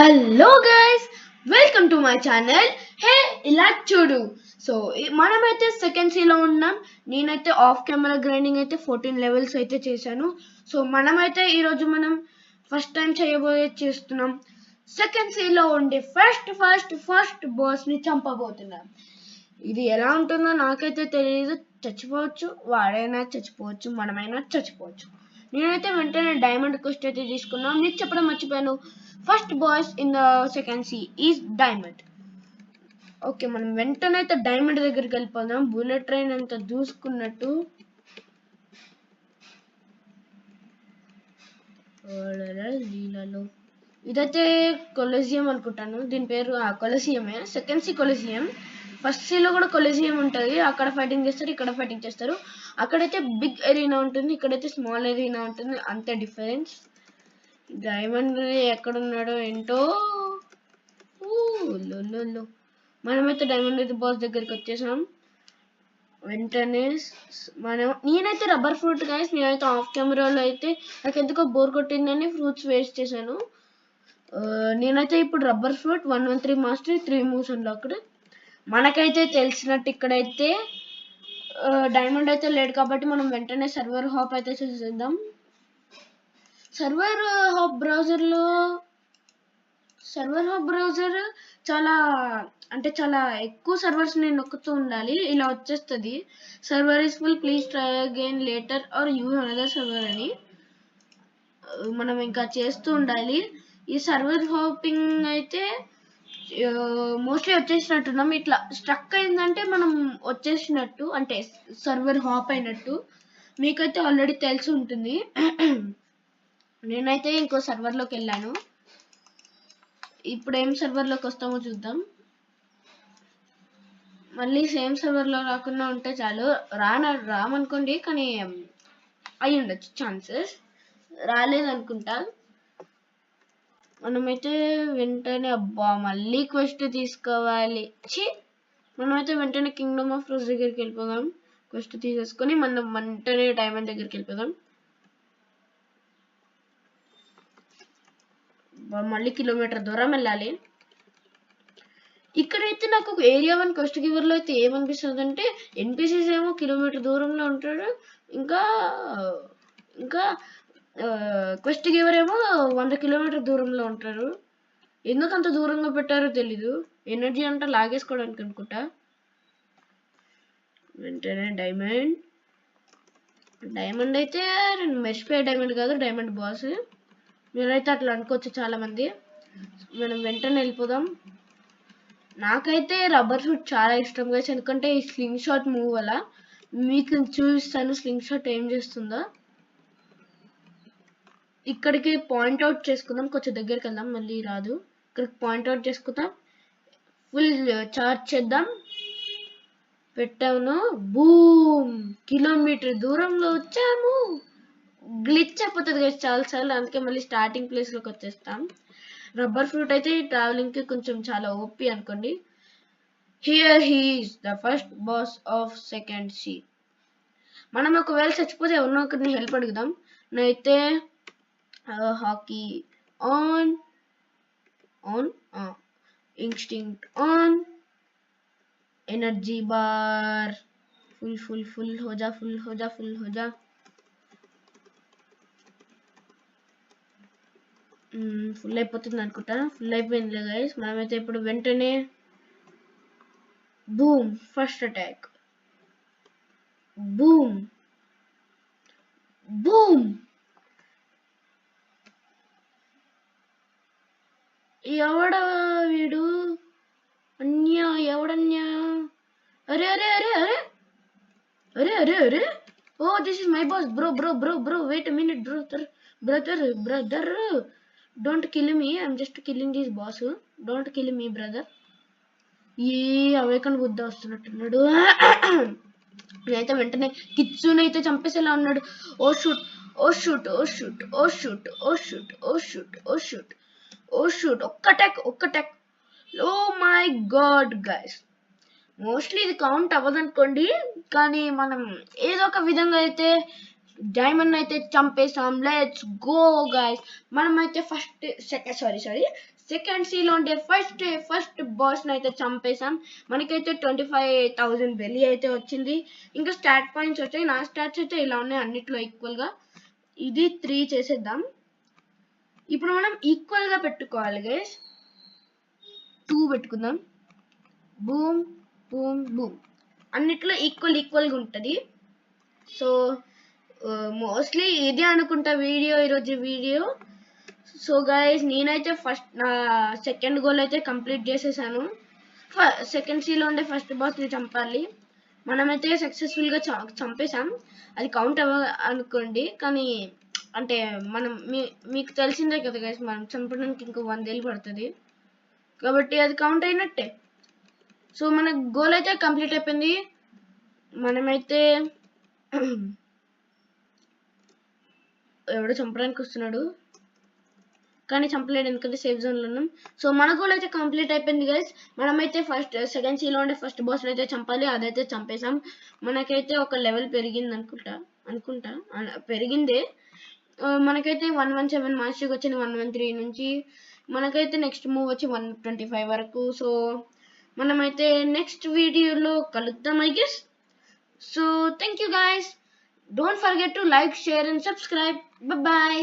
Hello guys, welcome to my channel. Hey ఇలా చూడు. So మనమైతే సెకండ్ సీలో ఉన్నాం. నేనైతే ఆఫ్ కెమెరా గ్రైండింగ్ అయితే 14 లెవెల్స్ అయితే చేశాను. సో మనమైతే ఈరోజు మనం ఫస్ట్ టైం చేస్తున్నాం. సెకండ్ సీలో ఉండే ఫస్ట్ బాస్ని చంపబోతున్నాం. ఇది ఎలా ఉంటుందో నాకైతే తెలియదు. చచ్చిపోవచ్చు, వాడైనా చచ్చిపోవచ్చు, మనమైనా చచ్చిపోవచ్చు. నేనైతే వెంటనే డైమండ్ క్వెస్ట్ అయితే తీసుకున్నాను. మీకు చెప్పడం మర్చిపోయాను, first boys in the second sea is diamond. Okay, మనం వెంటనే అయితే డైమండ్ దగ్గరికి వెళ్ళిపోదాం. బుల్లెట్ ట్రైన్ అంతా దూసుకున్నట్టు. లీలలో ఇదైతే కొలెజియం అనుకుంటాను. దీని పేరు కొలెజియమే. Second sea colosseum. ఫస్ట్ సీలో కూడా కొలెజియం ఉంటుంది. అక్కడ ఫైటింగ్ చేస్తారు, ఇక్కడ ఫైటింగ్ చేస్తారు. అక్కడైతే బిగ్ ఎరీనా ఉంటుంది, ఇక్కడైతే స్మాల్ ఎరీనా ఉంటుంది. అంతే డిఫరెన్స్. డైమండ్ ఎక్కడున్నాడో ఏంటో. మనమైతే డైమండ్ బాస్ దగ్గరికి వచ్చేసాం. వెంటనే నేనైతే రబ్బర్ ఫ్రూట్ గైస్, నేనైతే ఆఫ్ కెమెరాలో అయితే నాకు ఎందుకో బోర్ కొట్టిందని ఫ్రూట్స్ వేస్ట్ చేశాను. నేనైతే ఇప్పుడు rubber fruit 113 mastery 3 moves unlocked. మనకైతే తెలిసినట్టు ఇక్కడైతే డైమండ్ అయితే లేడు కాబట్టి మనం వెంటనే సర్వర్ హాప్ అయితే చేసేద్దాం. సర్వర్ హాప్ బ్రౌజర్ చాలా ఎక్కువ సర్వర్స్ నేను నొక్కుతూ ఉండాలి. ఇలా వచ్చేస్తుంది, server is full, please try again later are use another server అని. మనం ఇంకా చేస్తూ ఉండాలి. ఈ సర్వర్ హాపింగ్ అయితే మోస్ట్లీ వచ్చేసినట్టున్నాం. ఇట్లా స్ట్రక్ అయిందంటే మనం వచ్చేసినట్టు, అంటే సర్వర్ హాప్ అయినట్టు. మీకైతే ఆల్రెడీ తెలిసి ఉంటుంది. నేనైతే ఇంకో సర్వర్లోకి వెళ్ళాను. ఇప్పుడు ఏం సర్వర్లోకి వస్తామో చూద్దాం. మళ్ళీ సేమ్ సర్వర్లో రాకుండా ఉంటే చాలు. రామనుకోండి, కానీ అయి ఉండొచ్చు ఛాన్సెస్. రాలేదనుకుంటా. మనమైతే వెంటనే మళ్ళీ క్వెస్ట్ తీసుకోవాలి. మనమైతే వెంటనే కింగ్డమ్ ఆఫ్ రోజ్ దగ్గరికి వెళ్ళిపోదాం. క్వెస్ట్ తీసేసుకొని మనం వెంటనే డైమండ్ దగ్గరికి వెళ్ళిపోదాం. మళ్ళీ కిలోమీటర్ దూరం వెళ్ళాలి. ఇక్కడైతే నాకు ఒక ఏరియా 1 క్వెస్ట్ గివర్లో అయితే ఏమనిపిస్తుంది అంటే, ఎన్పిసిస్ ఏమో కిలోమీటర్ దూరంలో ఉంటాడు, ఇంకా క్వెస్ట్ గివర్ ఏమో 100 కిలోమీటర్ దూరంలో ఉంటారు. ఎందుకు అంత దూరంగా పెట్టారో తెలీదు. ఎనర్జీ అంతా లాగేసుకోవడానికి అనుకుంటా. వెంటనే డైమండ్ అయితే మెర్చిపోయే డైమండ్ కాదు, డైమండ్ బాస్. మీరైతే అట్లా అనుకోవచ్చు చాలా మంది. మనం వెంటనే వెళ్ళిపోదాం. నాకైతే రబ్బర్ షూట్ చాలా ఇష్టం గా, ఎందుకంటే ఈ స్లింగ్ షాట్ మూవ్ వల్ల. మీకు చూపిస్తాను స్లింగ్ షాట్ ఏం చేస్తుందో. ఇక్కడికి పాయింట్ అవుట్ చేసుకుందాం, కొంచెం దగ్గరికి వెళ్దాం, మళ్ళీ రాదు. ఇక్కడికి పాయింట్ అవుట్ చేసుకుందాం, ఫుల్ చార్జ్ చేద్దాం. పెట్టాను, బూమ్, కిలోమీటర్ దూరంలో వచ్చాము. గ్లిచ్ అయిపోతుంది కదా చాలాసార్లు, అందుకే మళ్ళీ స్టార్టింగ్ ప్లేస్లోకి వచ్చేస్తాం. రబ్బర్ ఫ్రూట్ అయితే ట్రావెలింగ్కి కొంచెం చాలా ఓపి అనుకోండి. Here he is the first boss of second sea. మనం ఒకవేళ చచ్చిపోతే ఎవరినో ఒకరిని హెల్ప్ అడుగుదాం. నేనైతే హాకీ on instinct on, energy bar full हो जा, फुल हो जा. ఫుల్ అయిపోతుంది అనుకుంటా. ఫుల్ అయిపోయింది గైస్. మనమైతే ఇప్పుడు వెంటనే boom, first attack, boom boom. ఎవడ వీడు? ఎవడన్యా? అరే అరే అరే అరే అరే అరే అరే oh, this is my boss. Bro wait a minute brother, don't kill me, I'm just killing this boss. Don't kill me brother. ఈ అవేకన్ బుద్ధ వస్తున్నట్టున్నాడు. నేనైతే వెంటనే కిచ్చుని అయితే చంపేసేలా ఉన్నాడు. Oh shoot oh shoot oh shoot oh shoot oh shoot oh shoot oh shoot oh shoot. ఒక్క attack. Oh my god guys, mostly ఇది కౌంట్ అవ్వదనుకోండి, కానీ మనం ఏదో ఒక విధంగా అయితే డైమండ్ అయితే చంపేసాం. Let's go guys. మనమైతే సెకండ్ సీలో ఉండే ఫస్ట్ బాస్ అయితే చంపేసాం. మనకైతే 25,000 బెల్లి అయితే వచ్చింది. ఇంకా స్టాట్ పాయింట్స్ వచ్చాయి. నా స్టాట్స్ అయితే ఇలా ఉన్నాయి అన్నిట్లో ఈక్వల్ గా. ఇది 3 చేసేద్దాం. ఇప్పుడు మనం ఈక్వల్ గా పెట్టుకోవాలి గైస్. 2 పెట్టుకుందాం. బూమ్ బూమ్ బూమ్ అన్నిట్లో ఈక్వల్ గా ఉంటది. సో మోస్ట్లీ ఇదే అనుకుంటా ఈరోజు వీడియో. సో గైస్ నేనైతే నా సెకండ్ గోల్ అయితే కంప్లీట్ చేసేసాను. సెకండ్ సీలో ఉండే ఫస్ట్ బాస్ని చంపాలి. మనమైతే సక్సెస్ఫుల్గా చంపేసాం. అది కౌంట్ అనుకోండి, కానీ అంటే మనం మీకు తెలిసిందే కదా గైస్, మనం చంపడానికి ఇంకో 100 ఏళ్ళు పడుతుంది కాబట్టి అది కౌంట్ అయినట్టే. సో మన గోల్ అయితే కంప్లీట్ అయిపోయింది. మనమైతే ఎవడో చంపడానికి వస్తున్నాడు కానీ చంపలేడు, ఎందుకంటే సేఫ్ జోన్లో ఉన్నాం. సో మన గోల్ అయితే కంప్లీట్ అయిపోయింది గైస్. మనమైతే సెకండ్ సీలో ఉండే ఫస్ట్ బాస్ అయితే చంపాలి. అదైతే చంపేసాం. మనకైతే ఒక లెవెల్ పెరిగింది అనుకుంటా పెరిగిందే. మనకైతే 117 మాస్టర్కి వచ్చింది 113 నుంచి. మనకైతే నెక్స్ట్ మూవ్ వచ్చి 125 వరకు. సో మనమైతే నెక్స్ట్ వీడియోలో కలుద్దాం I guess. So thank you guys. Don't forget to like, share and subscribe. Bye bye.